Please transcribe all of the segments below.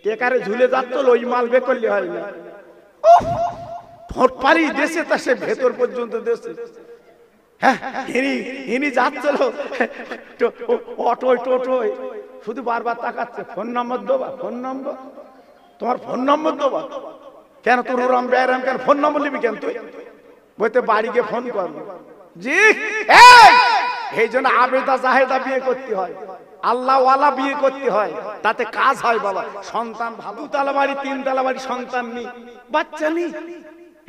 টেকারে ঝুলে যাচ্ছ ওই মাল বে করলে হয় না। ঠোঁট পারি দেশে তা সে ভেতর পর্যন্ত দেশে। হ্যাঁ ইনি যাচ্ছিল অটোয় টোটোয়, শুধু বারবার তাকাচ্ছে ফোন নম্বর দেবা, ফোন নম্বর, তোমার ফোন নম্বর দেবা কেন? তোর ওরাম ব্যারাম কেন ফোন নম্বর নিবি কেন? তুই বলতে বাড়ি গিয়ে ফোন করবো। জি এই জন্য আবেদা জাহেদা বিয়ে করতে হয়, আল্লাহ ওয়ালা বিয়ে করতে হয়, তাতে কাজ হয় বাবা। সন্তান ভালো, দুতলা বাড়ি তিনতলা বাড়ি সন্তান নেই, বাচ্চা নেই,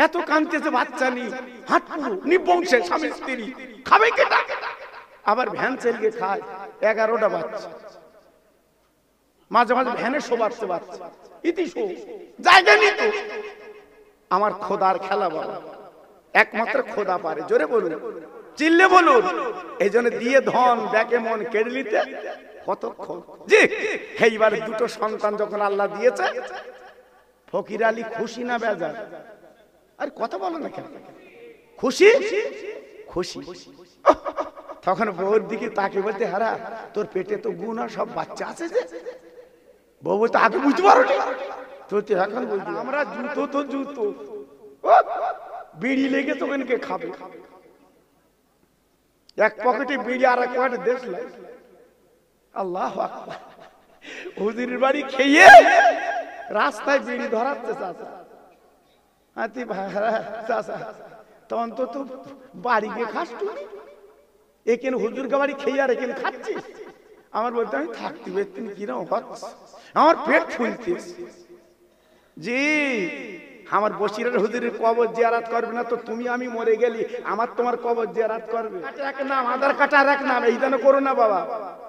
এত কাঁদতেছে বাচ্চা নেই, হাঁটপুরো নিবংশে স্বামী স্ত্রী, খাবে কেটা? আবার ভ্যান চালিয়ে খায়, 11টা বাচ্চা, মাঝে মাঝে ভ্যানে শোবাচ্ছে বাচ্চা, ইতি শো জায়গা নেই তো। আমার খোদার খেলা বাবা, একমাত্র খোদা পারে। জোরে বলুন, চিল্লে বলুন। এই জন্য দিয়ে ধন দেখে মন কেড়ে নিতে কতক্ষণ। জি এইবার দুটো সন্তান যখন আল্লাহ দিয়েছে, ফকির আলী খুশি না বেজার? আর কথা বলো না কেন? খুশি খুশি। তখন বউর দিকে তাকে বলতে, হারা তোর পেটে তো গুণা সব বাচ্চা আছে যে। বউ বলতে, আগে বুঝতে পারো তো, এখন বুঝতে। আমরা জুতো তো জুতো, বিড়ি লেগে তোকে খাবে, এক পকেটে বিড়ি আর এক পকেটে দেশ লাই। আল্লাহু আকবার। হুজুরের বাড়ি খেয়ে রাস্তায় বিড়ি ধরাচ্ছে চাচা, হাতি চাচা তখন তো বাড়ি গিয়ে খাস তুই, এখানে হুজুর বাড়ি খেয়ে আর এখানে খাচ্ছিস। আমার বলতে, আমি থাকতে পারতেন কিরম হচ্ছে, আমার পেট ফুলতিস। জি আমার বসিরের হুজুরের কবর জিয়ারত করবে না তো তুমি আমি মরে গেলি আমার তোমার কবর জিয়ারত করবে? এক নাম আধার কাটার এক নাম, এই জন্য করো না বাবা,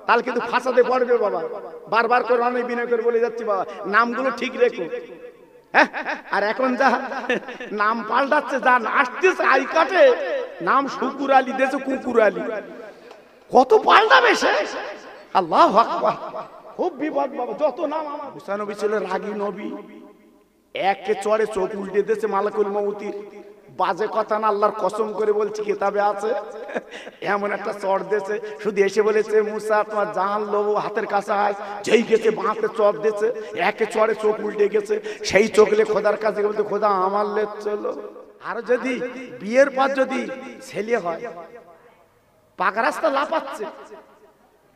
তাহলে কিন্তু ফাঁসাতে পড়বে বাবা। বারবার করে অনেক বিনয় করে বলে যাচ্ছি বাবা, নামগুলো ঠিক রেখো। হ্যাঁ আর এখন যা নাম পাল্টাচ্ছে, যা আসতেছে আই কাটে, নাম শুকুর আলী দেশে কুকুর আলী, কত পাল্টাবে সে। আল্লাহু আকবার, খুব বিপদ বাবা। যত নাম, আমার মুসা নবী ছিল রাগী নবী, একে চড়ে চোখ উল্টে দিয়েছে মালাকুল মউতির। বাজে কথা না, আল্লাহর কসম করে বলছি কিতাবে আছে, এমন একটা চড় দিয়েছে, শুধু এসে বলেছে মুসা তোমার জান লোবো হাতের কাছে আয়, যেই গেছে বাঁতে চড় দিয়েছে, একে চড়ে চোখ উল্টে গেছে। সেই চোখলে খোদার কাছে বলতে, খোদা আমার লেট চলো। আর যদি বিয়ের পর যদি ছেলে হয়, পাকা রাস্তা লাপাচ্ছে,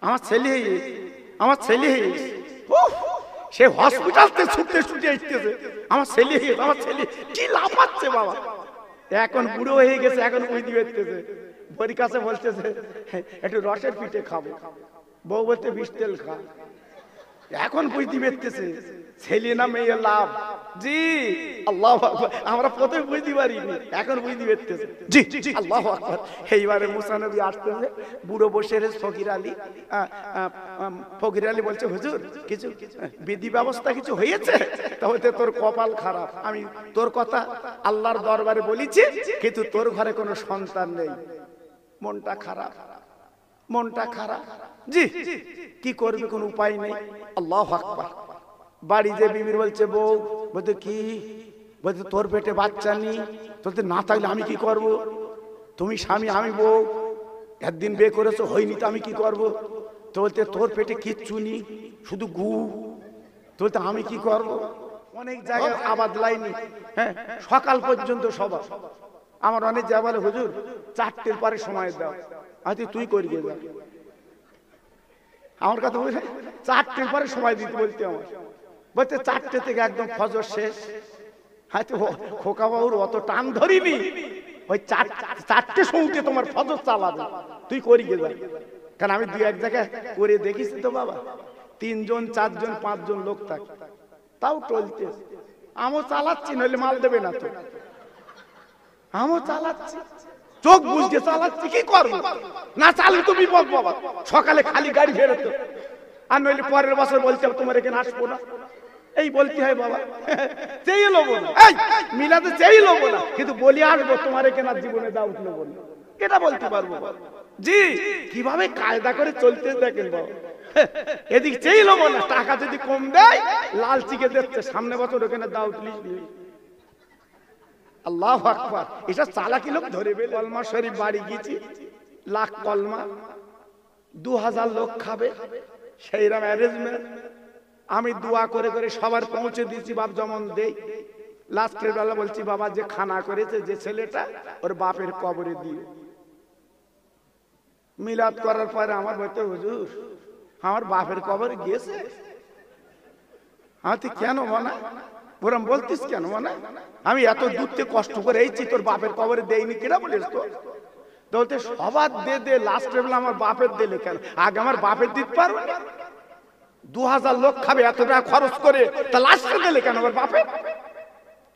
আমার ছেলে আমার ছেলে, সে হসপিটাল থেকে ছুটতে ছুটে আসতেছে, আমার ছেলে আমার ছেলে, কি লাফাচ্ছে বাবা। এখন বুড়ো হয়ে গেছে, এখন বুঝতে পারতেছে, বড়ি কাছে বলতেছে একটু রসের পিঠে খাবো, বউ বলতে বিষ তেল খা। এখন বুঝতে পারতেছে ছেলে না মেয়ে লাভ। জি আল্লাহু আকবার, আমরা প্রথমে বুঝতে পারিনি, এখন বুঝতে পারতেছে। জি আল্লাহু আকবার। এইবারে মুসা নবী আসতেছে, বুড়ো বসে রয়েছে ফকির আলী। ফকির আলী বলছে, হুজুর কিছু বিধি ব্যবস্থা কিছু হয়েছে? তাহলে তোর কপাল খারাপ, আমি তোর কথা আল্লাহর দরবারে বলেছি, কিন্তু তোর ঘরে কোনো সন্তান নেই, মনটা খারাপ, মনটা খারাপ। জি কি করবে, কোনো উপায় নেই। আল্লাহু আকবার। বাড়ি যে বিবির বলছে, বউ বলতে কি, বলতে তোর পেটে বাচ্চা নেই, তোর না থাকলে আমি কি করব? তুমি স্বামী আমি বউ, একদিন বিয়ে করেছো হয়নি তো আমি কি করব? তো বলতে তোর পেটে কিচ্ছু নেই, শুধু গু, তো বলতে আমি কি করব? অনেক জায়গায় আবাদ লাইনি, হ্যাঁ সকাল পর্যন্ত সবার। আমার অনেক জায়গা বলে, হুজুর 4টের পরে সময় দাও, হয়তো তুই করি যা। আমার কথা বলে 4টের পরে সময় দিতে বলতে, আমার বলতে 4টে থেকে একদম ফজর শেষ। হয়তো খোকা বাবুর অত টান ধরিনি, ওই 4টে সময় তোমার ফজর চালাবে, তুই করি যা। কারণ আমি 2-1 জায়গায় করে দেখিস তো বাবা, 3 জন 4 জন 5 জন লোক থাকে, তাও চলতে আমও চালাচ্ছি, নইলে মাল দেবে না তো, আমও চালাচ্ছি, চোখ বুঝতে চালাচ্ছি, কি করবো না চালু তো বিপদ বাবা। সকালে খালি গাড়ি ফেরতো, আর নইলে পরের বছর বলতে তোমার এখানে আসবো না, এই বলতে হয় বাবা। চেয়ে লোবো না, মিলাতে চেয়ে লোবো না, কিন্তু বলি আসবো তোমার এখানে জীবনে দাও উঠলো বলে, এটা বলতে পারবো। জি কিভাবে কায়দা করে চলতে দেখেন বাবা। এদিক চেয়ে লোবো না, টাকা যদি কম দেয় লালচিকে দিচ্ছে, সামনে বছর ওখানে দাও উঠলি। আল্লাহু আকবার। এটা চালাকি লোক ধরে বেল। কলমা শরীফ বাড়ি গিয়েছি, লাখ কলমা, 2000 লোক খাবে, সেইরকম অ্যারেঞ্জমেন্ট। আমি দোয়া করে করে সবার পৌঁছে দিয়েছি, বাপ যেমন দেই। লাস্টের বেলা বলছি, বাবা যে খানা করেছে যে ছেলেটা, ওর বাপের কবরে দিয়ে। মিলাদ করার পরে আমার বলতে, হুজুর আমার বাপের কবরে গিয়েছে। তুই কেন মনে বরং বলতিস কেন মনে, আমি এত দূর থেকে কষ্ট করে এইছি, তোর বাপের কবরে দেয়নি কেনা বলিস তো? বলতে সবার দে দে, লাস্টের বেলা আমার বাপের দিলে কেন? আগে আমার বাপের দিতে পারবে না? 2000 লোক খাবে, এত টাকা খরচ করে, তা লাস্টে দিলে কেন আমার বাপের?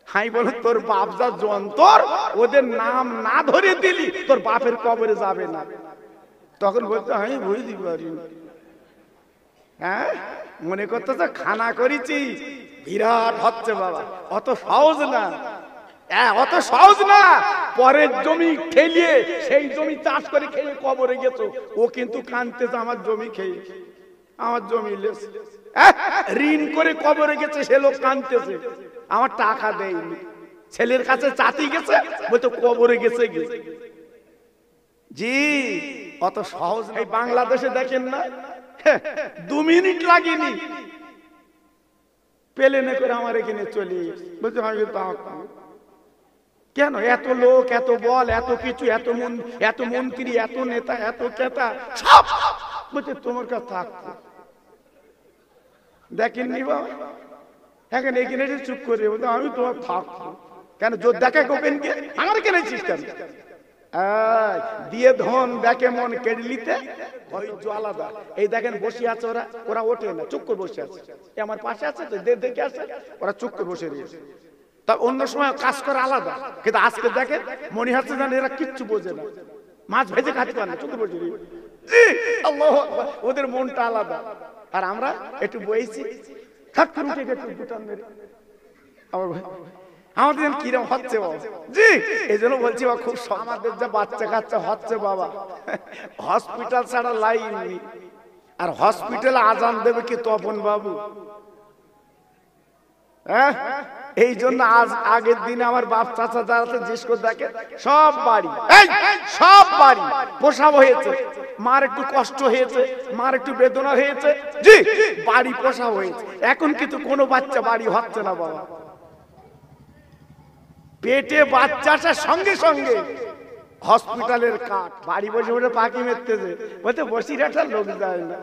হাই বলে, তোর বাপ যা যন্তর, ওদের নাম না ধরে দিলি তোর বাপের কবরে যাবে না। তখন বলতে, আমি বুঝতে পারি, হ্যাঁ মনে করতেছে খানা করেছি বিরাট হচ্ছে বাবা, অত সহজ না, অত সহজ না। পরের জমি খেলিয়ে সেই জমি চাষ করে খেয়ে কবরে গেছো, ও কিন্তু কানতেছে আমার জমি খেয়ে, আমার জমি লেছে। ঋণ করে কবরে গেছে সে লোক কানতেছে, আমার টাকা দেয়নি। ছেলের কাছে চাতি গেছে, বলতো কবরে গেছে গেছে। জি অত সহজ। এই বাংলাদেশে দেখেন না, 2 মিনিট লাগেনি প্লেনে করে আমার এখানে চলে এসেছে। বলছে কেন এত লোক, এত বল, এত কিছু, এত মন্ত্রী, এত নেতা, এত কেতা সব বলছে তোমার কাছে থাকতো। দেখেননি বাবা, এখন এখানে চুপ করে বলতে আমি তোমার থাকবো কেন? জোর দেখা গোপেন কে আমার কেন সিস্টেম দিয়ে ধন দেখে মন কেড়ে নিতে ধৈর্য আলাদা। এই দেখেন বসে আছে ওরা, ওরা ওঠে না, চুপ করে বসে আছে। আমার পাশে আছে তো, দেখে আছে, ওরা চুপ করে বসে রয়েছে। তা অন্য সময় কাজ করে আলাদা, কিন্তু আজকে দেখেন মনে হচ্ছে যেন এরা কিচ্ছু বোঝে না, মাছ ভেজে খাতে পারে না, চুপ করে বসে রয়েছে। আল্লাহু আকবার, ওদের মনটা আলাদা। আর আমরা একটু বইছি, আমাদের কিরম হচ্ছে জি, এই জন্য বলছি খুব আমাদের যা বাচ্চা কাচ্চা হচ্ছে বাবা, হসপিটাল ছাড়া লাইন নেই। আর হসপিটালে আজান দেবে কি তপন বাবু? হ্যাঁ, এই জন্য আজ আগের দিনে আমার বাপ চাচা যারা জিজ্ঞেস করে দেখে, সব বাড়ি প্রসব হয়েছে, মার একটু কষ্ট হয়েছে, মার একটু বেদনা হয়েছে, জি বাড়ি প্রসব হয়েছে। এখন কিন্তু কোনো বাচ্চা বাড়ি হচ্ছে না বাবা, পেটে বাচ্চাটার সঙ্গে সঙ্গে হসপিটালের কাঠ। বাড়ি বসে বসে পাখি মেরতেছে, বলতে বসিরহাটের লোক যায় না,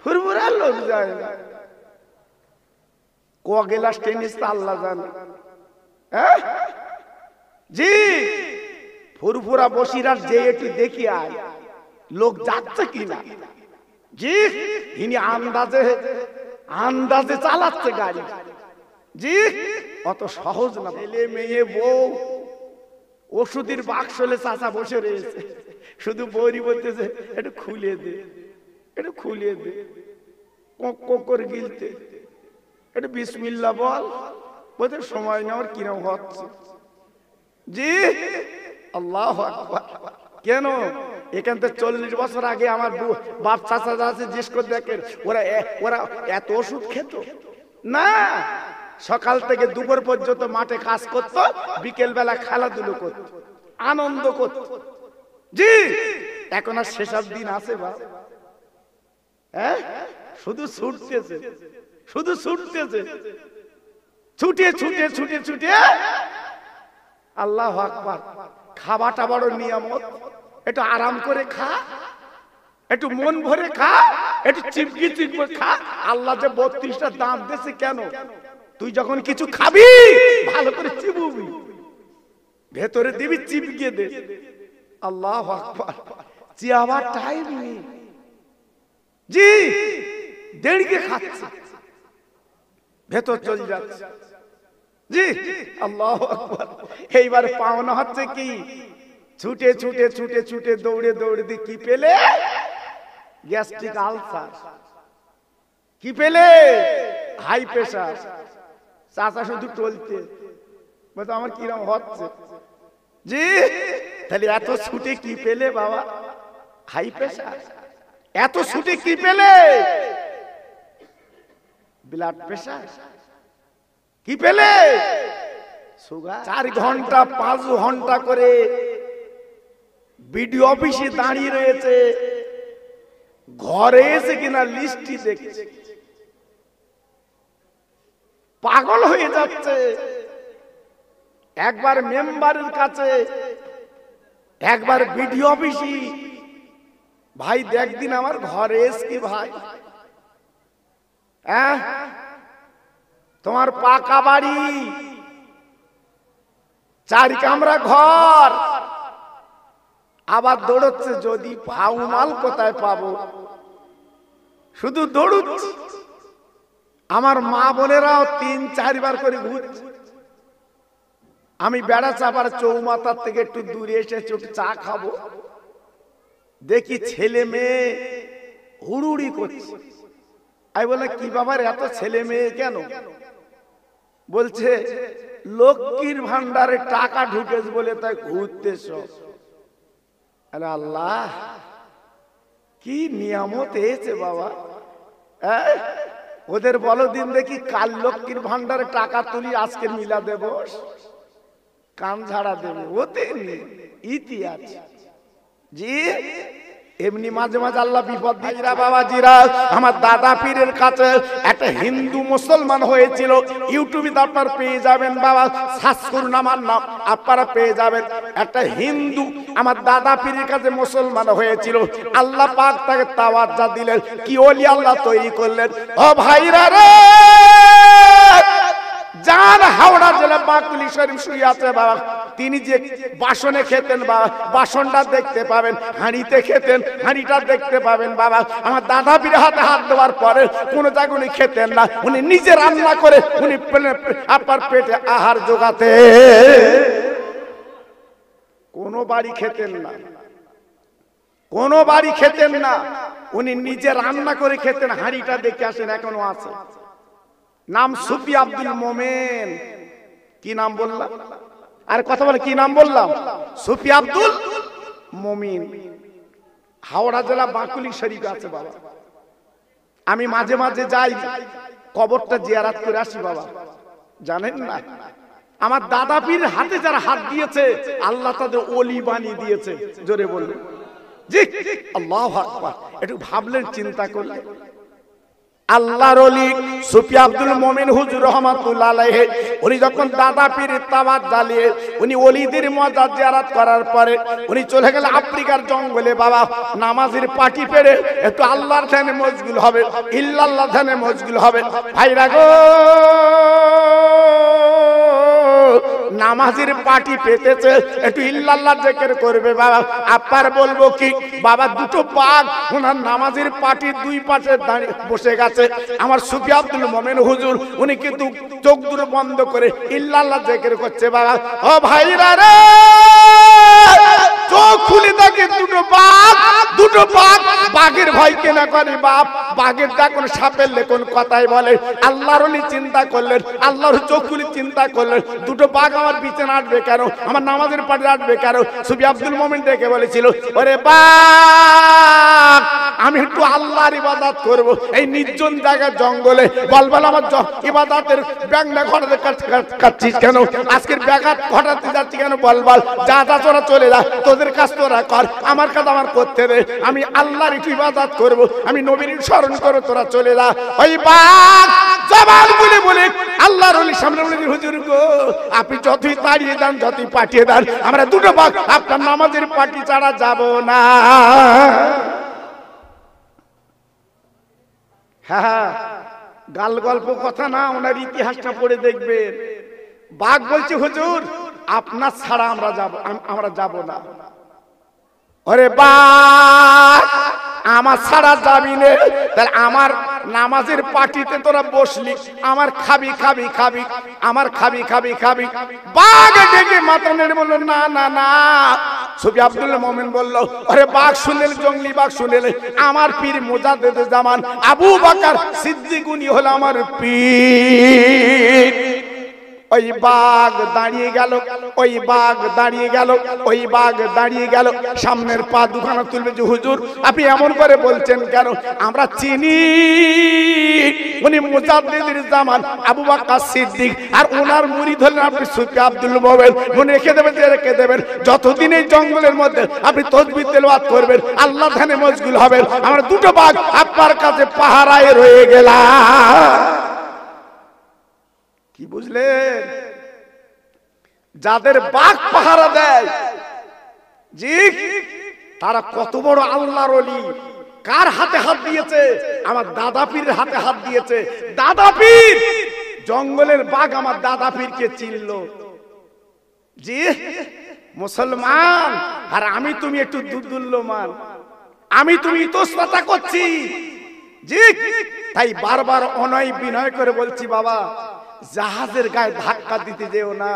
ফুরফুরার লোক যায় না, ক গেলাস টেনিস আল্লাহ জানে। জি ফুরফুরা বসিরহাট যে একটু দেখি আয় লোক যাচ্ছে কিনা। জি ইনি আন্দাজে চালাচ্ছে গাড়ি। জি অত সহজ না। ছেলে মেয়ে বউ ওষুধের বাক্সলে চাচা বসে রয়েছে, শুধু বৌরি বলতেছে একটু খুলে দে, একটু খুলে দে, কক করে গিলতে, একটু বিসমিল্লাহ বল, বলতে সময় নেওয়ার কিরম হচ্ছে। জি আল্লাহু আকবার। কেন এখান থেকে 40 বছর আগে আমার বাপ চাচা আছে জিজ্ঞেস করে দেখেন, ওরা এত ওষুধ খেত না। সকাল থেকে দুপুর পর্যন্ত মাঠে কাজ করতো, বিকেল বেলা খেলাধুলো করত, আনন্দ করত। জি এখন আর সেসব দিন আছে বা? হ্যাঁ, শুধু ছুটতেছে, শুধু ছুটতেছে, ছুটে ছুটে ছুটে ছুটে। আল্লাহু আকবার। খাওয়াটা বড় নিয়ামত, একটু আরাম করে খা, একটু মন ভরে খা, একটু চিপকি চিপকে খা। আল্লাহ যে 32টা দাঁত দিয়েছে কেন? তুই যখন কিছু খাবি ভালো করে চিবুবি, ভেতরে দিবি, চিপকে দে। আল্লাহু আকবার। চিয়াবার টাইম নেই। জি দেড়কে খাচ্ছে, ভেতর চলে যাচ্ছে। জি আল্লাহু আকবার। এইবার পাওনা হচ্ছে কি? ছুটে ছুটে ছুটে ছুটে দৌড়ে দৌড়ে দিয়ে কি পেলে? Gastric ulcer. কি পেলে? High pressure. চাচা শুধু টলতে, বলতো আমার কিরম হচ্ছে। জি তাহলে এত ছুটে কি পেলে বাবা? High pressure. এত ছুটে কি পেলে? Blood pressure. কি পেলে? সুগার। 4 ঘন্টা 5 ঘন্টা করে বিডিও অফিসে দাঁড়িয়ে রয়েছে, ঘরে এসে কিনা লিস্টটি দেখছে। পাগল হয়ে যাচ্ছে। একবার মেম্বারের কাছে, একবার বিডিও অফিসি, ভাই দেখদিন আমার ঘরে এসকি ভাই, হ্যাঁ তোমার পাকা বাড়ি, 4 কামরা ঘর, আবার দৌড়চ্ছে যদি ফাউ মাল কোথায় পাবো, শুধু দৌড়ুচ্ছে। আমার মা বোনেরাও 3-4 বার করে ঘুরছে। আমি বেড়া চাপার চৌমাথার থেকে একটু দূরে এসে একটু চা খাবো, দেখি ছেলে মেয়ে হুড়ুড়ি করছে। আমি বলে কি বাবার এত ছেলে মেয়ে কেন? বলছে লক্ষ্মীর ভান্ডারে টাকা ঢুকেছে বলে তাই ঘুরতেছ। আরে আল্লাহ, কি নিয়ামত এসেছে বাবা। ওদের বলো দিন দেখি কাল লক্ষ্মীর ভান্ডারে টাকা তুলি আজকে মিলা দেব, কান ঝাড়া দেবে, ওতে ইতিহাস। জি এমনি মাঝে মাঝে আল্লাহ বিপদ দিয়েরা বাবাজিরা। আমার দাদা পীরের কাছে একটা হিন্দু মুসলমান হয়েছিল, ইউটিউবে আপনারা পেয়ে যাবেন বাবা, সার্চ করুন আমার নাম, আপনারা পেয়ে যাবেন। একটা হিন্দু আমার দাদা পীরের কাছে মুসলমান হয়েছিল, আল্লাহ পাক তাকে তাওয়াজ্জা দিলেন, কি ওলি আল্লাহ তৈরি করলেন। ও ভাইরা রে, যার হাওড়া জেলা বাকুলি শরীফ শুয়ে আছে বাবা, তিনি যে বাসনে খেতেন বাবা, বাসনটা দেখতে পাবেন, হাঁড়িতে খেতেন, হাঁড়িটা দেখতে পাবেন বাবা। আমার দাদা পীর হাতে হাত দেওয়ার পরে কোনো জায়গায় উনি খেতেন না, উনি নিজে রান্না করে উনি আপনার পেটে আহার জোগাতে, কোনো বাড়ি খেতেন না, কোনো বাড়ি খেতেন না, উনি নিজে রান্না করে খেতেন। হাঁড়িটা দেখে আসেন, এখনো আছে। নাম সুফি আব্দুল মোমেন। কি নাম বললাম? আর কথা বলে কি নাম বললাম? সুফি আব্দুল মোমিন। হাওড়া জেলা বাকুলি শরীফে আছে বাবা। আমি মাঝে মাঝে যাই, কবরটা জিয়ারত করে আসি বাবা। জানেন না, আমার দাদা পীর হাতে যারা হাত দিয়েছে আল্লাহ তাদের ওলি বানিয়ে দিয়েছে। জোরে বললেন জি আল্লাহু আকবার। একটু ভাবলেন, চিন্তা করলেন, আল্লাহর ওলি সুফি আব্দুল মোমিন হুজুর রহমাতুল্লাহ আলাইহি, উনি যখন দাদা পীরের তাওয়াজ্জা নিয়ে উনি ওলিদের মজার জিয়ারত করার পরে উনি চলে গেলেন আফ্রিকার জঙ্গলে বাবা। নামাজের পাটি পেরে একটু আল্লাহর ধ্যানে মশগুল হবে, ইল্লাল্লাহ ধ্যানে মশগুল হবে। ভাইরা গো, নামাজের পাটি পেতেছে, একটু ইল্লাল্লাহ জিকির করবে বাবা। আপার বলবো কি বাবা, দুটো বাঘ ওনার নামাজের পাটির দুই পাশে দাঁড়িয়ে বসে গেছে। আমার সুফি আব্দুল মোমেন হুজুর উনি কিন্তু চোখ দুটো বন্ধ করে ইল্লাল্লাহ জিকির করছে বাবা। ও ভাইরা রে, চোখ খুলে দেখে দুটো বাঘ, দুটো বাঘ। বাঘের ভয় কেনা করে বাপ, বাঘের ডাকন সাপের লেখন কথাই বলে। আল্লাহর ওলি চিন্তা করলেন, আল্লাহর চোখ খুলে চিন্তা করলেন, দুটো বাঘ আমার পিছনে আসবে কেন, আমার নামাজের পাশে আসবে কেন? সুফি আব্দুল মোমিন ডেকে বলেছিল, ওরে বাঘ, আমি একটু আল্লাহর ইবাদত করব এই নির্জন জায়গা জঙ্গলে। বলবল আমার ইবাদতের ব্যাংনা ঘটাতে কাটছিস কেন, আজকের ব্যাঘাত ঘটাতে যাচ্ছি কেন? বলবল যা যা তোরা চলে যা, তোদের কাজ তোরা কর, আমার কাজ আমার করতে দে, আমি আল্লাহর একটু ইবাদত করব, আমি নবীর স্মরণ করব, তোরা চলে যা। ওই বাঘ জবান বলে বলে আল্লাহর ওলির সামনে বলে, হুজুর গো, আপনি যতই তাড়িয়ে দেন, যতই পাঠিয়ে দেন, আমরা দুটো বাঘ আপনার নামাজের পাটি ছাড়া যাব না। হ্যাঁ, গাল গল্প কথা না, ওনার ইতিহাসটা পড়ে দেখবেন। বাঘ বলছে, হুজুর আপনার ছাড়া আমরা যাব না। ওরে বাঘ, আমার ছাড়া যাবি না, তাহলে আমার নামাজের পাটিতে তোরা বসলি, আমার খাবি খাবি খাবি, আমার খাবি খাবি খাবি। বাঘ ডেকে মাথা নেড়ে বলল, না না না। সুফি আব্দুল মোমিন বলল, আরে বাঘ শুনেল, জঙ্গলি বাঘ শুনেলে, আমার পীর মুজাদ্দিদ জামান আবু বকর সিদ্দিক উনি হলো আমার পীর। ওই বাঘ দাঁড়িয়ে গেল, ওই বাঘ দাঁড়িয়ে গেল, ওই বাঘ দাঁড়িয়ে গেল। সামনের পা দুখানা তুলবে যে, হুজুর আপনি এমন করে বলছেন কেন? আমরা চিনি উনি মুজাদ্দিদের জামান আবু বকর সিদ্দিক, আর ওনার মুরিদ হলেন আপনি সুফি আব্দুল মোমিন। মনে রেখে দেবেন, যে রেখে দেবেন, যতদিন এই জঙ্গলের মধ্যে আপনি তাসবিহ তেলাওয়াত করবেন, আল্লাহ ধ্যানে মশগুল হবেন, আমরা দুটো বাঘ আপনার কাছে পাহারায় রয়ে গেলাম। কি বুঝলেন? যাদের বাঘ পাহারা দেয়, জি, তারা কত বড় আল্লাহর ওলি। কার হাতে হাত দিয়েছে? আমার দাদা পীরের হাতে হাত দিয়েছে। দাদা পীর, জঙ্গলের বাঘ আমার দাদা পীরকে চিনল। জি মুসলমান, আর আমি তুমি একটু দুর্দুল্যমান, আমি তুমি ইতস্ততা করছি। জি, তাই বারবার অনয় বিনয় করে বলছি, বাবা জাহাজের গায়ে ধাক্কা দিতে যেও না।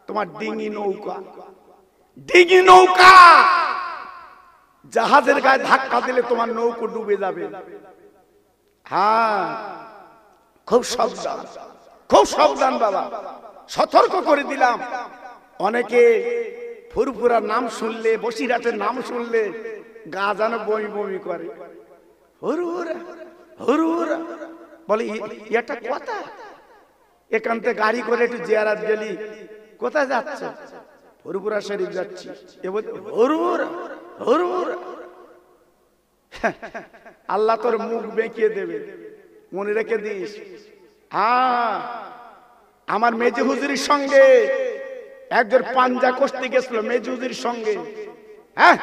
তোমার ডিঙি নৌকা, ডিঙি নৌকা, জাহাজের গায়ে ধাক্কা দিলে তোমার নৌকো ডুবে যাবে। হ্যাঁ, খুব সাবধান, খুব সাবধান বাবা, সতর্ক করে দিলাম। অনেকে ফুরফুরার নাম শুনলে, বসিরহাটের নাম শুনলে গা যেন বমি বমি করে। হুরহুরা হুরহুরা বলে, এটা কথা? এখান থেকে গাড়ি করে একটু জিয়ারাত গেলি, কোথায় যাচ্ছ? ফুরফুরা শরীফ যাচ্ছি। এ বলতে হুরহুরা হুরহুরা। আল্লাহ তোর মুখ বেঁকিয়ে দেবে, মনে রেখে দিস। হ্যাঁ, আমার মেজে হুজুরির সঙ্গে একজন পাঞ্জা কষতে গেছিল, মেজে হুজুরির সঙ্গে। হ্যাঁ,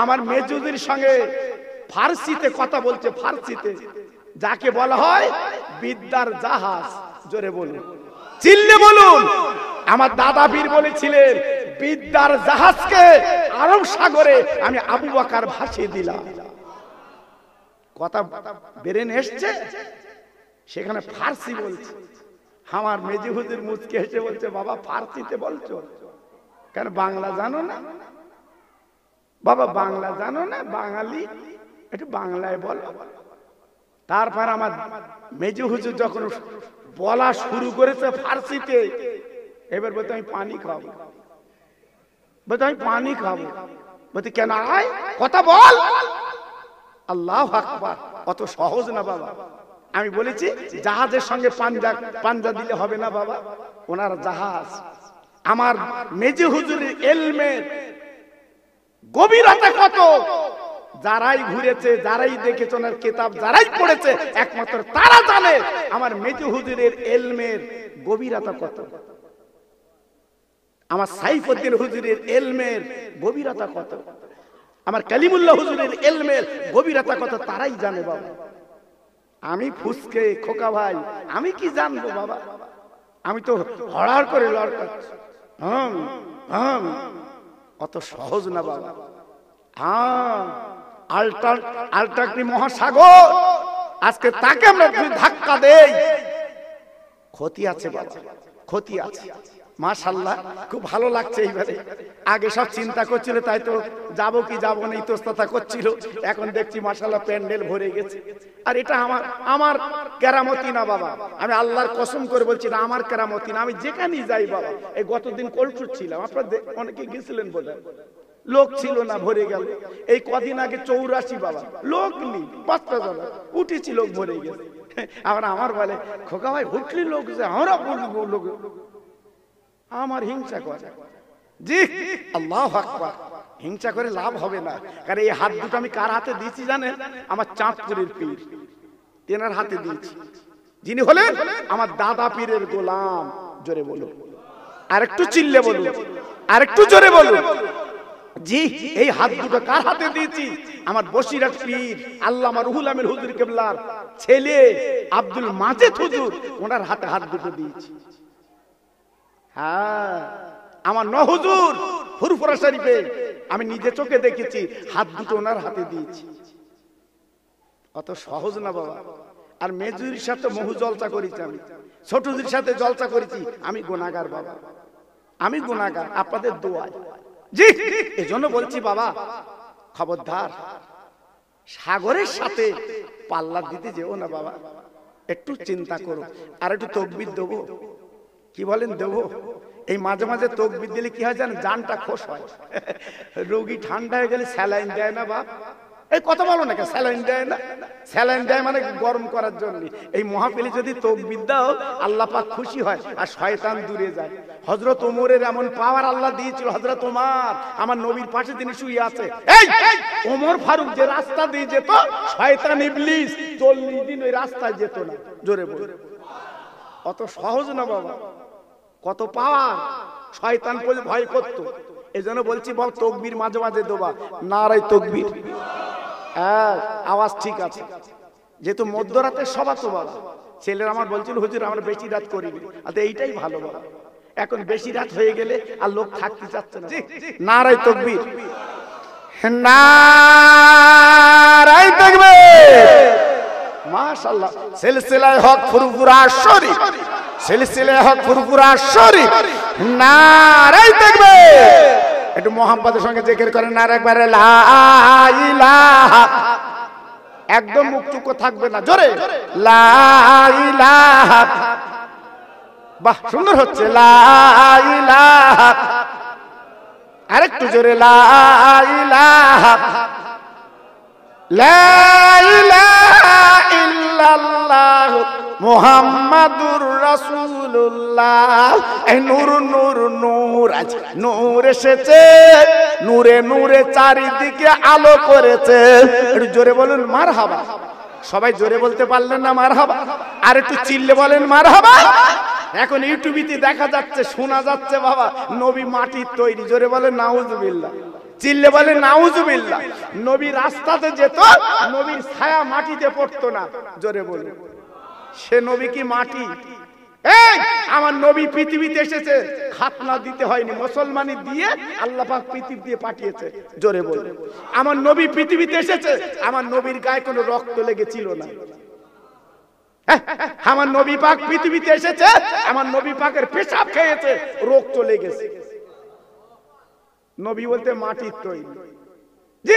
আমার মেজে হুজুরির সঙ্গে ফার্সিতে কথা বলছে, ফার্সিতে, যাকে বলা হয় বিদ্যার জাহাজ। জোরে বলুন, চিল্লে বলুন। আমার দাদা পীর বলেছিলেন, বিদ্যার জাহাজকে আরব সাগরে আমি আবু বকর ভাসিয়ে দিলাম। কথা বেরেন এসছে, সেখানে ফার্সি বলছে। আমার মেজি হুজুর মুচকে হেসে বলছে, বাবা ফার্সিতে বলছো কেন? বাংলা জানো না? বাবা বাংলা জানো না? বাঙালি, একটু বাংলায় বলো। তারপর আমার মেজি হুজুর যখন বলা শুরু করেছে ফার্সিতে, এবার বলতে আমি পানি খাবো, বলতে আমি পানি খাবো। বলতে কেন? আয় কথা বল। আল্লাহু আকবার। অত সহজ না বাবা। আমি বলেছি জাহাজের সঙ্গে পাঞ্জা দিলে হবে না বাবা, ওনার জাহাজ। আমার মেজি হুজুরের ইলমের গভীরতা কত, যারাই ঘুরেছে, যারাই দেখেছে, ওনার কিতাব যারাই পড়েছে, একমাত্র তারা জানে আমার মেজি হুজুরের ইলমের গভীরতা কত। আমার সাইফুদ্দিন হুজুরের ইলমের গভীরতা কত, আমার কালিমুল্লাহ হুজুরের ইলমের গভীরতা কত, তারাই জানে বাবা। আমি ফুসকে খোকা ভাই, আমি কি জানবো বাবা? আমি তো হড়ার করে লড়কাচ্ছি। অত সহজ না বাবা। আলটাগ্নি মহাসাগর, আজকে তাকে আমরা ধাক্কা দেই, ক্ষতি আছে বাবা, ক্ষতি আছে। মাশাআল্লাহ, খুব ভালো লাগছে এইবারে। আগে সব চিন্তা করছিল, তাই তো যাবো কি যাবো না ইতস্ততা করছিল। এখন দেখছি মাশাআল্লাহ প্যান্ডেল ভরে গেছে। আর এটা আমার কেরামতি না বাবা, আমি আল্লাহর কসম করে বলছি না, আমার কেরামতি না। আমি যেখানেই যাই বাবা, এই গতদিন কলচুর ছিলাম, আপনারা অনেকে গেছিলেন বোধহয়, লোক ছিল না, ভরে গেল। এই কদিন আগে 84 বাবা, লোক নেই, 5টা জায়গা উঠেছি, লোক ভরে গেছে। আবার আমার বলে, খোকা ভাই উঠলি লোক যে আমরা বলবো লোক, আমার হিংসা করে। জি আল্লাহু আকবার, হিংসা করে লাভ হবে না। কারণ এই হাত দুটো আমি কার হাতে দিয়েছি জানেন? আমার চাঁদপুরের পীর, তেনার হাতে দিয়েছি, যিনি হলেন আমার দাদা পীরের গোলাম। জোরে বলো, আরেকটু চিল্লে বলুন, আরেকটু জোরে বলুন। জি, এই হাত দুটো কার হাতে দিয়েছি? আমার বসিরহাট পীর আল্লামা রুহুল আমিন হুজুর কেবলার ছেলে আব্দুল মাজেদ হুজুর, ওনার হাতে হাত দুটো দিয়েছি। হ্যাঁ, আমার ন হুজুর ফুরফুরা শরীফে আমি নিজে চোখে দেখেছি, হাত দুটো ওনার হাতে দিয়েছি। অত সহজ না বাবা। আর মেজুরির সাথে বহু জলসা করেছি আমি, ছোটদের সাথে জলসা করেছি। আমি গুনাহগার বাবা, আমি গুনাহগার, আপনাদের দোয়ায়। জি, এজন্য বলছি বাবা, খবরদার সাগরের সাথে পাল্লা দিতে যেও না বাবা। একটু চিন্তা করো। আর একটু তাকবীর দেবো, কি বলেন দেবো? এই মাঝে মাঝে তাকবীর দিলে কি হয় জানেন? জানটা খোশ হয়। রোগী ঠান্ডা হয়ে গেলে স্যালাইন দেয় না বাপ? এই কথা বলো না, স্যালাইন দেয় না? স্যালাইন দেয় মানে গরম করার জন্য। এই মহাপিলে যদি তাকবীর দাও, আল্লাহ পাক খুশি হয় আর শয়তান দূরে যায়। হযরত ওমরের এমন পাওয়ার আল্লাহ দিয়েছিল। হযরত ওমর আমার নবীর পাশে তিনি শুয়ে আছে। এই ওমর ফারুক যে রাস্তা দিয়ে যেত, শয়তান ইবলিস 40 দিন ওই রাস্তায় যেত না। জোরে বল। অত সহজ না বাবা, কত পাওয়ার। শয়তান ভয় করত, এই জন্য বলছি বাবা তকবীর মাঝে মাঝে দেবা, নারায়ে তাকবীর। হ্যাঁ আওয়াজ ঠিক আছে, যেহেতু মধ্যরাতে সভা তো বাবা। ছেলেরা আমার বলছিল হুজুর আমরা বেশি রাত করিনি, আর এইটাই ভালো বাবা। এখন বেশি রাত হয়ে গেলে আর লোক থাকতে চাচ্ছে না। নারায়ে তাকবীর, নারায়ে তাকবীর। মাশাআল্লাহ। সিলসিলায়ে হক ফুরফুরা শরীফ, সিলসিলায়ে হক ফুরফুরা শরীফ, নারায়ে তাকবীর। একটু মোহাম্মদের সঙ্গে জিকির করেন, নারে একবার লা ইলাহা, একদম মুখ চুকো থাকবে না, জোরে লা ইলাহা। বাহ সুন্দর হচ্ছে, লা ইলাহা। আরেকটু জোরে লা ইলাহা, লা ইলাহা ইল্লাল্লাহ মুহাম্মাদুর রাসূলুল্লাহ। এই নূর নূর নূর, আজ নূর এসেছে, নূরে নূরে চারিদিকে আলো করেছে। একটু জোরে বলুন মারহাবা। সবাই জোরে বলতে পারলেন না মারহাবা? আর একটু চিল্লে বলেন মারহাবা। এখন ইউটিউবে দেখা যাচ্ছে, শোনা যাচ্ছে বাবা নবী মাটির তৈরি। জোরে বলেন নাউজুবিল্লাহ, চিল্লে বলেন নাউজুবিল্লাহ। নবী রাস্তাতে যেত, নবীর ছায়া মাটিতে পড়তো না। জোরে বলুন, সে নবী কি মাটি? এই আমার নবী পৃথিবীতে এসেছে, খাতনা দিতে হয়নি, মুসলমানি দিয়ে আল্লাহ পাক পৃথিবী দিয়ে পাঠিয়েছে। জোরে বলুন, আমার নবী পৃথিবীতে এসেছে, আমার নবীর গায়ে কোনো রক্ত লেগেছিল না। আমার নবী পাক পৃথিবীতে এসেছে, আমার নবী পাকের পেশাব খেয়েছে, রোগ চলে গেছে। নবী বলতে মাটির তৈরি। জি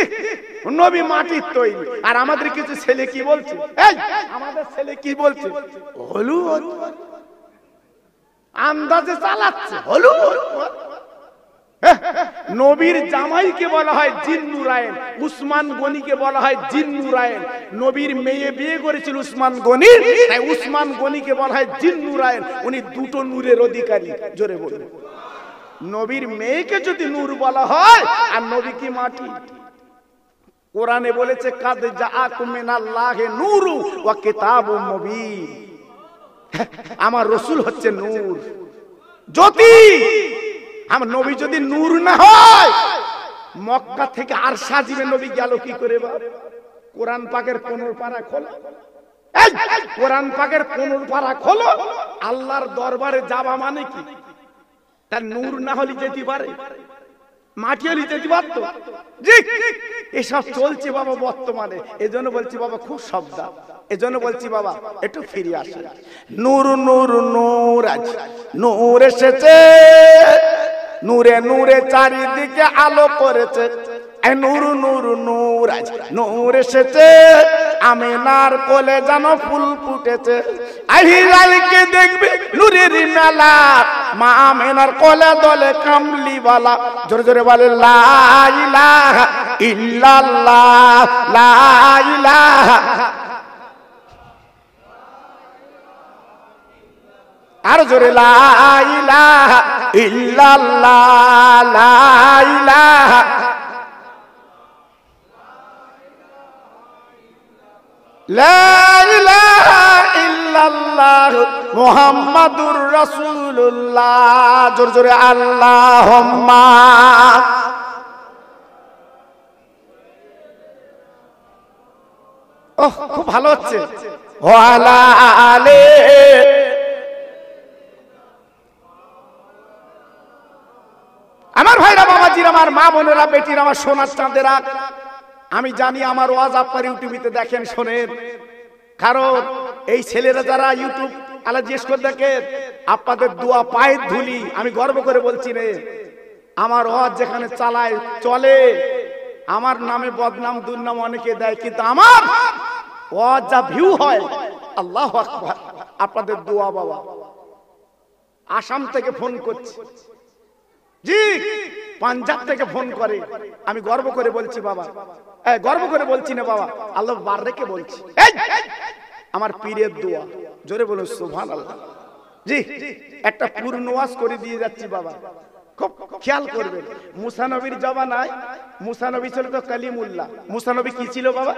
নবী মাটির তৈরি। আর আমাদের কিছু ছেলে কি বলছে, এই আমাদের ছেলে কি বলছে, হলুদ আন্দাজে চালাচ্ছে, হলুদ। নবীর জামাইকে বলা হয় জিন্নুরাইন, উসমান গনিকে বলা হয় জিন্নুরাইন। নবীর মেয়ে বিয়ে করেছিল উসমান গনি, তাই উসমান গনিকে বলা হয় জিন্নুরাইন। উনি দুটো নূরের অধিকারী। জোরে বলুন, নবীর মেয়েকে যদি নূর বলা হয়, আর নবী কি মাটি? কোরআনে বলেছে কাদ জাআকুম মিনাল্লাহি নূরু ওয়া কিতাবুম মুবিন। আমার রাসূল হচ্ছে নূর, জ্যোতি। আমার নবী যদি নূর না হয়, মক্কা থেকে আরশা জীবে নবী গেল কি করে? কোরআন পাকের 15 পারা খোলো, এই কোরআন পাকের 15 পারা খোলো। আল্লাহর দরবারে যাওয়া মানে কি? তার নূর না হলে যেতে পারে? মাটি হলে যেতে পারতো? জি এসব চলছে বাবা বর্তমানে। এজন্য বলছি বাবা খুব সাবধান। এজন্য বলছি বাবা একটু ফিরে আসে। নূর নূর নূর, আজ নূর এসেছে, নূরে নূরে চারিদিকে আলো করেছে। নূর নূর নূর, আজ নূর এসেছে, আমিনার কোলে যেন ফুল ফুটেছে। আহিলালকে দেখবে নূরের মেলা, মা আমিনার কোলে দলে কামলিওয়ালা। জোরে জোরে বলে লা ইলাহা ইল্লাল্লাহ, লা ইলাহা। আর জোরে লা ইলাহা ইল্লাল্লাহ, লা ইলাহা। লা ইলাহা ইল্লাল্লাহ মুহাম্মাদুর রাসূলুল্লাহ। জোরে জোরে আল্লাহুম্মা। ওহ খুব ভালো হচ্ছে। ওয়ালা আলে। আমার ভাইরা, বাবাজিরা, আমার মা বোনেরা, বেটিরা, আমার সোনার চাঁদেরা, আমি জানি আমার ওয়াজ আপনার ইউটিউবে দেখেন, শোনেন। কারণ এই ছেলেরা যারা ইউটিউব আলা জিজ্ঞেস করে দেখেন, আপনাদের দোয়া পায়ের ধুলি। আমি গর্ব করে বলছি রে, আমার ওয়াজ যেখানে চালায় চলে, আমার নামে বদনাম দুর্নাম অনেকে দেয়, কিন্তু আমার ওয়াজ যা ভিউ হয়, আল্লাহু আকবার, আপনাদের দোয়া বাবা। আসাম থেকে ফোন করছে, জি পাঞ্জাব থেকে ফোন করে। আমি গর্ব করে বলছি বাবা, গর্ব করে বলছি না বাবা, আল্লাহ বার রেখে বলছি, আমার পীরের দোয়া। জোরে বলুন সুবহানাল্লাহ। জি একটা পূর্ণ ওয়াজ করে দিয়ে যাচ্ছি বাবা, খুব খেয়াল করবেন। মুসা নবীর জমানায়, মুসা নবী ছিল তো কালিমুল্লাহ। মুসা নবী কি ছিল বাবা?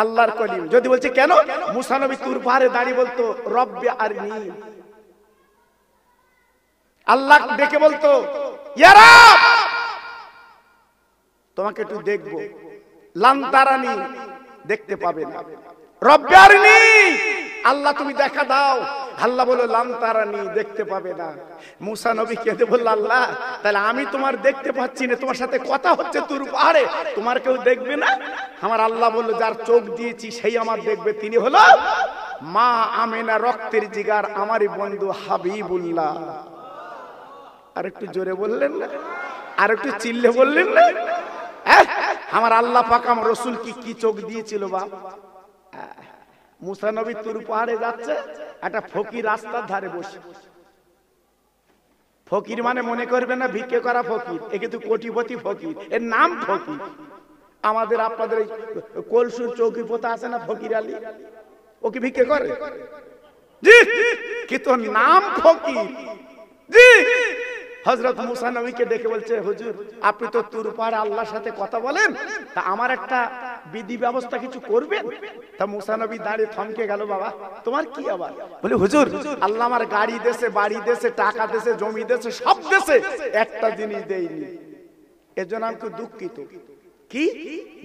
আল্লাহর কলিম। যদি বলছে কেন? মুসা নবী তুর পাহাড়ে দাঁড়িয়ে বলতো রব্বে আরনি, আল্লাহ ডেকে বলতো, ইয়া রাব, তোমাকে একটু দেখবো। লান তারানি, দেখতে পাবে না। রব্বি আরনি, আল্লাহ তুমি দেখা দাও। আল্লাহ বলল লান তারানি, দেখতে পাবে না। মুসা নবী কেঁদে বলল, আল্লাহ তাহলে আমি তোমার দেখতে পাচ্ছি না, তোমার সাথে কথা হচ্ছে তুর পাহাড়ে, তোমার কেউ দেখবে না? আমার আল্লাহ বলল, যার চোখ দিয়েছি সেই আমার দেখবে, তিনি হলো মা আমেনা, রক্তের জিগার, আমারই বন্ধু হাবিবুল্লাহ। আর একটু জোরে বললেন না? আর একটু চিল্লে বললেন না? আমার আল্লাহ পাক আমার রাসূল কি চোখ দিয়েছিল বাপ। মুসা নবী তুর পাহাড়ে যাচ্ছে, একটা ফকির রাস্তার ধারে বসে। ফকির মানে মনে করবে না ভিক্ষে করা ফকির, এ কিন্তু কোটিপতি ফকির, এর নাম ফকির। আমাদের আপনাদের কলসুর চৌকি পোতা আছে না ফকির আলী, ও কি ভিক্ষে করে? জি, কিন্তু নাম ফকির। জি, হযরত মুসা নবীকে ডেকে বলছে, হুজুর আপনি তো তুর পাহাড়ে আল্লাহর সাথে কথা বলেন, তা আমার একটা বিধি ব্যবস্থা কিছু করবেন? তা মুসা নবী দাঁড়িয়ে থমকে গেল। বাবা তোমার কি আবার? বলে হুজুর আল্লাহ আমার গাড়ি দেশে, বাড়ি দেশে, টাকা দেশে, জমি দেশে, সব দেশে, একটা জিনিস দেয়নি, এজন্য আমি খুব দুঃখিত। কি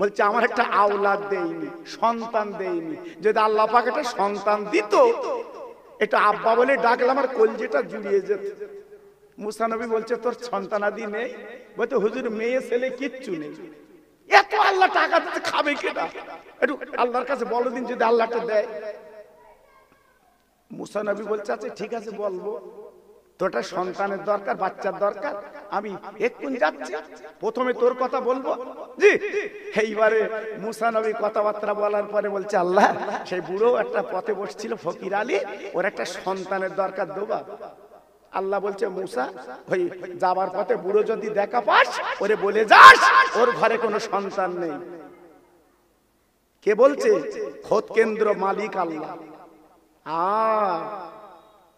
বলছে? আমার একটা আওলাদ দেয়নি, সন্তান দেয়নি। যদি আল্লাহ পাক একটা সন্তান দিত, এটা আব্বা বলে ডাকলে আমার কলজেটা জুড়িয়ে যেত। মুসা নবী বলছে, তোর সন্তানাদি নেই? বলতে হুজুর মেয়ে ছেলে কিচ্ছু নেই। এত আল্লাহ টাকা দিতে খাবে কেটা? একটু আল্লাহর কাছে বলো দিন, যদি আল্লাহটা দেয়। মুসা নবী বলছে, আচ্ছা ঠিক আছে বলবো, তোরটা সন্তানের দরকার, বাচ্চার দরকার, আমি এক্ষুন যাচ্ছি, প্রথমে তোর কথা বলবো। জি, এইবারে মুসা নবী কথাবার্তা বলার পরে বলছে, আল্লাহ সেই বুড়ো একটা পথে বসছিল ফকির আলী, ওর একটা সন্তানের দরকার দেবা। আল্লাহ বলছে, মুসা ওই যাবার পথে বুড়ো যদি দেখা পাস, ওরে বলে যাস ওর ঘরে কোনো সন্তান নেই। কে বলছে? খোদ কেন্দ্র মালিক আল্লাহ।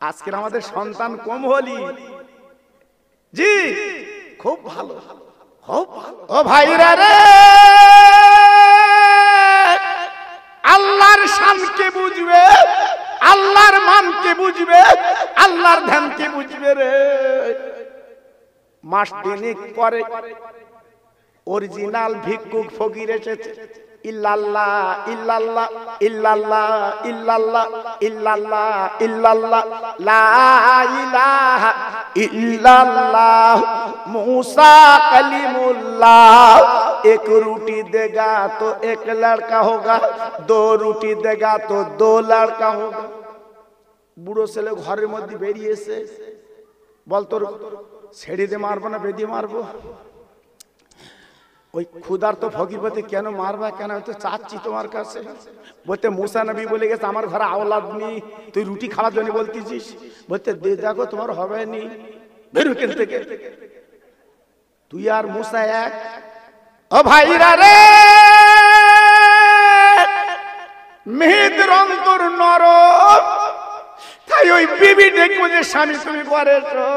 আজকের আমাদের সন্তান কম হলি। জি, খুব ভালো, খুব ভালো। ও ভাইরা রে, আল্লাহর শানকে বুঝবে, আল্লাহর মানকে বুঝবে, আল্লাহর ধ্যানকে বুঝবে রে। মাস তিনেক পরে অরিজিনাল ভিক্ষুক ফকির এসেছে। ইল্লাল্লাহ ইল্লাল্লাহ ইল্লাল্লাহ ইল্লাল্লাহ ইল্লাল্লাহ ইল্লাল্লাহ লা ইলাহা ইল্লাল্লাহ मूसा कलीमुल्लाह। एक रोटी देगा तो एक लड़का होगा, दो रोटी देगा तो दो लड़का होगा। বুড়ো ছেলে ঘরের মধ্যে বেরিয়েছে, বল তোর ছেড়ে দিয়ে মারবো না বেঁধে মারবো? ওই খুদার তো ফকির বলতে, কেন মারবা কেন? তো চাচ্ছি তোমার কাছে। বলতে মুসা নবী বলে গেছে আমার ঘরে আওলাদ নেই, তুই রুটি খাওয়ার জন্য বলতেছিস? বলতে দে দেখো তোমার হবে নি, বেরো কেন থেকে। তুই আর মুসা এক। ও ভাইরা রে, মেয়েদের অন্তর নরম, তাই ওই বিবি দেখবো যে স্বামী তুমি করেছো।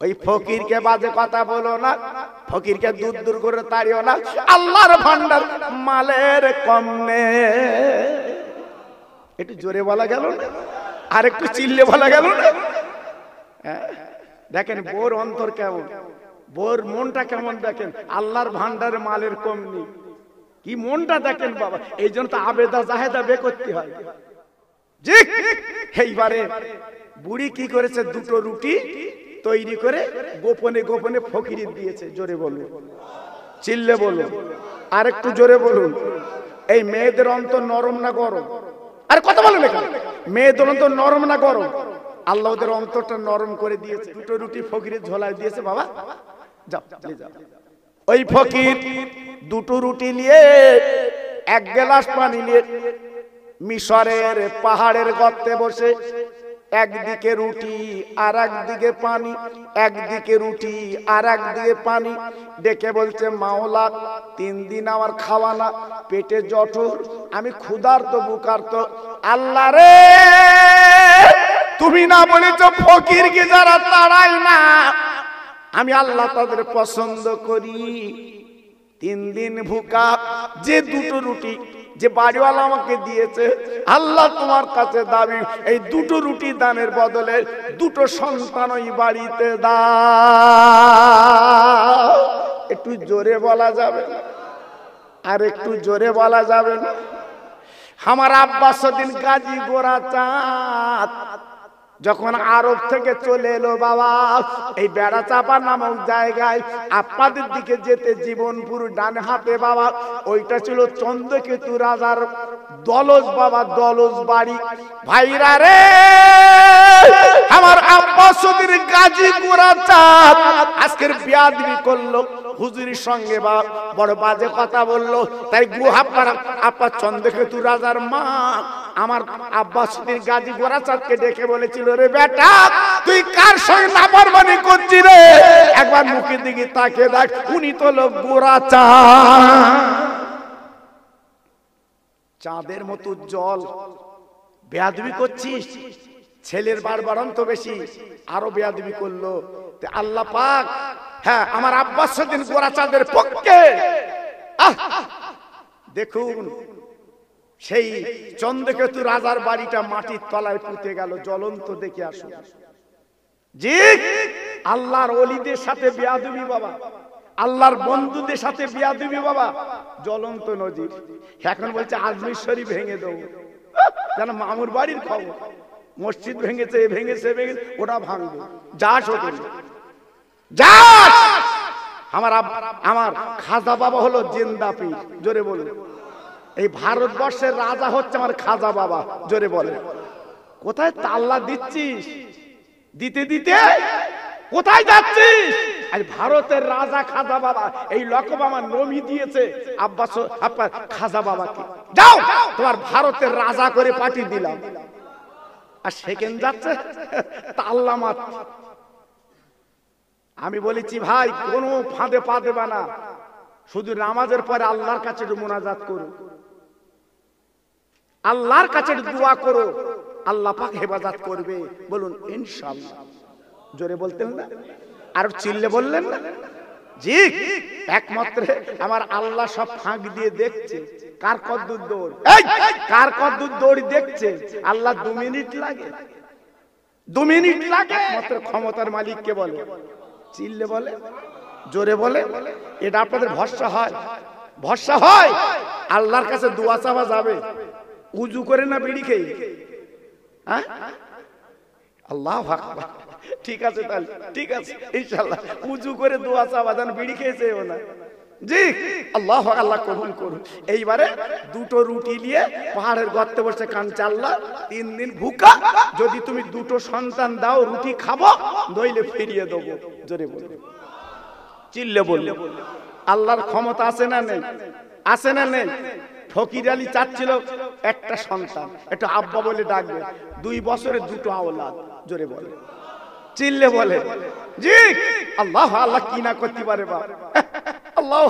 ওই ফকিরকে বাজে কথা বলো না, ফকিরকে দূর দূর করে তাড়িও না। আল্লাহর ভান্ডার মালের কম নেই। একটু জোরে বলা গেল না, আর একটু চিল্লে বলা গেল না? দেখেন বোর অন্তর কেমন, বোর মনটা কেমন দেখেন। আল্লাহর ভান্ডারে মালের কম নেই, কি মনটা দেখেন বাবা। এই জন্য তো আবেদা জাহেদা বে করতে হয়। জি, এইবারে বুড়ি কি করেছে? দুটো রুটি তৈরি করে গোপনে গোপনে ফকির দিয়েছে। জোরে বলুন, চিল্লে বলুন, আর একটু জোরে বলুন। এই মেয়েদের অন্তর নরম না গরম? আর কথা বলেন এখানে, মেয়েদের অন্তর নরম না গরম? আল্লাহ ওদের অন্তরটা নরম করে দিয়েছে। দুটো রুটি ফকিরের ঝোলায় দিয়েছে, বাবা যাও যাও। ওই ফকির দুটো রুটি নিয়ে এক গ্লাস পানি নিয়ে মিশরের পাহাড়ের গর্তে বসে, একদিকে রুটি আর একদিকে পানি, একদিকে রুটি আর একদিকে পানি, ডেকে বলছে মাওলা 3 দিন আমার খাওয়া না, পেটে জঠর, আমি ক্ষুধার্ত বুকার্ত। আল্লাহ রে, তুমি না বলেছো ফকিরকে যারা তাড়ায় না, আমি আল্লাহ তাদের পছন্দ করি। 3 দিন ভুকা, যে দুটো রুটি যে বাড়িওয়ালা আমাকে দিয়েছে, আল্লাহ তোমার কাছে দাবি এই দুটো রুটি দানের বদলে দুটো সন্তান ওই বাড়িতে দাও। একটু জোরে বলা যাবে না? আর একটু জোরে বলা যাবে না? আমার আব্বা সেদিন গাজী গোরাচাঁদ যখন আরব থেকে চলে এলো বাবা, এই বেড়া চাপা নামক জায়গায় আপনাদের দিকে যেতে জীবনপুর ডান হাতে বাবা, ওইটা ছিল চন্দ্রকেতু রাজার দলজ বাবা, দলজ বাড়ি। ভাইরা রে, আমার আব্বা সদির গাজী গোরাচাঁদ আজকের বিয়াদবি করলো, হুজুরির সঙ্গে বা বড় বাজে কথা বললো। তাই আপনার চন্দ্রকেতু রাজার মা আমার আব্বা সদির গাজী গোরাচাঁদকে ডেকে বলেছিল, রে বেটা তুই কার সঙ্গে নাফরমানি করছিস রে? একবার মুখের দিকে তাকিয়ে দেখ, উনি তো লোক গোরাচাঁদ, চাঁদের মতো উজ্জ্বল। বেয়াদবি করছিস, ছেলের বাড়বাড়ন্ত বেশি, আরো বেয়াদবি করলো। আল্লাহ পাক হ্যাঁ আমার আব্বাস সেদিন গোরাচাঁদের পক্ষে দেখুন সেই চন্দ্রকেতু রাজার বাড়িটা মাটির তলায় পুঁতে গেল। জ্বলন্ত দেখে আসুন। জি, আল্লাহর ওলিদের সাথে বেয়াদবি বাবা, আল্লাহর বন্ধুদের সাথে বেয়াদবি বাবা, জ্বলন্ত নজির। এখন বলছে আজমির শরীফ ভেঙে দেবো, যেন মামুর বাড়ির খবর। মসজিদ ভেঙেছে, ভেঙেছে, ভেঙেছে, ওটা ভাঙবে। যাস ওকে যাস। আমার খাজা বাবা হলো জিন্দা পীর, জোরে বলুন। এই ভারতবর্ষের রাজা হচ্ছে আমার খাজা বাবা, জোরে বলে। কোথায় তাল্লা দিচ্ছিস? দিতে দিতে কোথায় যাচ্ছিস? আজ ভারতের রাজা খাজা বাবা, এই লকব আমার নবী দিয়েছে আব্বাস আপনার খাজা বাবাকে। যাও তোমার ভারতের রাজা করে পাঠিয়ে দিলাম। আর সেখানে যাচ্ছে তাল্লা মাত। আমি বলেছি ভাই কোনো ফাঁদে পা দেবে না, শুধু নামাজের পরে আল্লাহর কাছে একটু মোনাজাত করো, আল্লাহর কাছে একটু দোয়া করো, আল্লাহ পাক হেফাজত করবে। বলুন ইনশাআল্লাহ। জোরে বলতেন না? আর চিল্লে বললেন না? জি, একমাত্র আমার আল্লাহ সব ফাঁক দিয়ে দেখছে কার কদ্দুর দৌড়, কার কদ্দুর দৌড় দেখছে। আল্লাহ 2 মিনিট লাগে, 2 মিনিট লাগে। একমাত্র ক্ষমতার মালিককে বলে, চিল্লে বলে, জোরে বলে। এটা আপনাদের ভরসা হয়? ভরসা হয়? আল্লাহর কাছে দোয়া চাওয়া যাবে উজু করে না বিড়ি খেয়ে? হ্যাঁ, আল্লাহু আকবার। ঠিক আছে তাহলে, ঠিক আছে ইনশাআল্লাহ উজু করে দোয়া চাওয়া, যেন বিড়ি খেয়েছে না। জি, আল্লাহ আল্লাহ কবুল করুন। এইবারে দুটো রুটি নিয়ে পাহাড়ের গর্তে বসে কাঁদছে, আল্লাহ 3 দিন ভুকা, যদি তুমি দুটো সন্তান দাও রুটি খাবো, নইলে ফিরিয়ে দেবো। জোরে বলবে, চিল্লে বললে। আল্লাহর ক্ষমতা আছে না নেই? আছে না নেই? ফকির আলী চাচ্ছিল একটা সন্তান, একটু আব্বা বলে ডাকবে। 2 বছরে 2টো আওলাদ। জোরে বলে, চিল্লে বলে। জি, আল্লাহ আল্লাহ কি না করতে পারে বাবা। আল্লাহ